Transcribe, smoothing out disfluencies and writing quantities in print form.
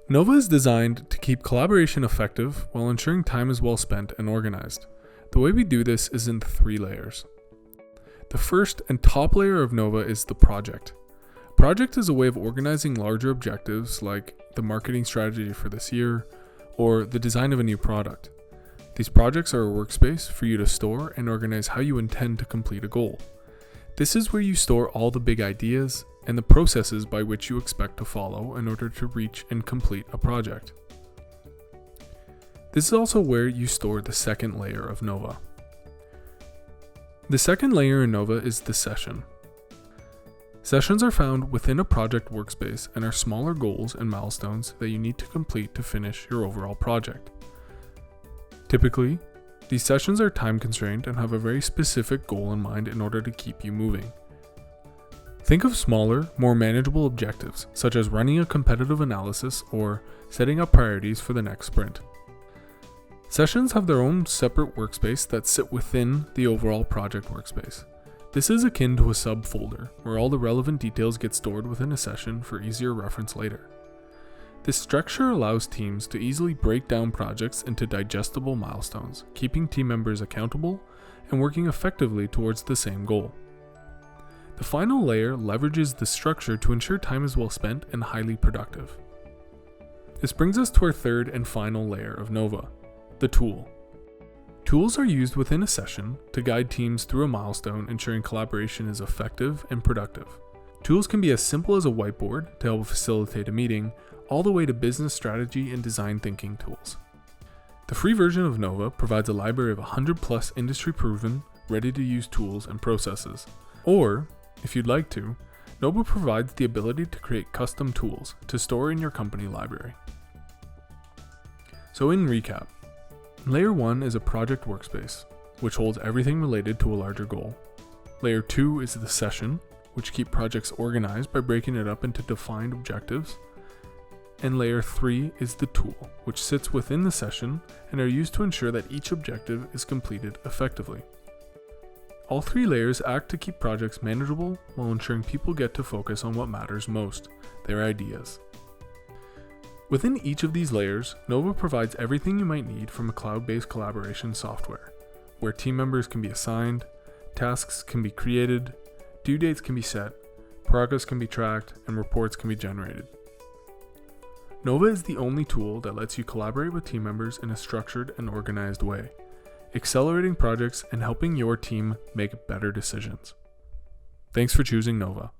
Nova is designed to keep collaboration effective while ensuring time is well spent and organized. The way we do this is in 3 layers. The first and top layer of Nova is the project. Project is a way of organizing larger objectives like the marketing strategy for this year or the design of a new product. These projects are a workspace for you to store and organize how you intend to complete a goal. This is where you store all the big ideas and the processes by which you expect to follow in order to reach and complete a project. This is also where you store the second layer of Nova. The second layer in Nova is the session. Sessions are found within a project workspace and are smaller goals and milestones that you need to complete to finish your overall project. Typically, these sessions are time constrained and have a very specific goal in mind in order to keep you moving. Think of smaller, more manageable objectives, such as running a competitive analysis or setting up priorities for the next sprint. Sessions have their own separate workspace that sit within the overall project workspace. This is akin to a subfolder, where all the relevant details get stored within a session for easier reference later. This structure allows teams to easily break down projects into digestible milestones, keeping team members accountable and working effectively towards the same goal. The final layer leverages the structure to ensure time is well spent and highly productive. This brings us to our third and final layer of Nova, the tool. Tools are used within a session to guide teams through a milestone, ensuring collaboration is effective and productive. Tools can be as simple as a whiteboard to help facilitate a meeting, all the way to business strategy and design thinking tools. The free version of Nova provides a library of 100+ industry-proven, ready-to-use tools and processes. Or, if you'd like to, Nova provides the ability to create custom tools to store in your company library. So in recap, Layer 1 is a project workspace, which holds everything related to a larger goal. Layer 2 is the session, which keeps projects organized by breaking it up into defined objectives. And Layer 3 is the tool, which sits within the session and are used to ensure that each objective is completed effectively. All 3 layers act to keep projects manageable while ensuring people get to focus on what matters most, their ideas. Within each of these layers, Nova provides everything you might need from a cloud-based collaboration software, where team members can be assigned, tasks can be created, due dates can be set, progress can be tracked, and reports can be generated. Nova is the only tool that lets you collaborate with team members in a structured and organized way, accelerating projects and helping your team make better decisions. Thanks for choosing Nova.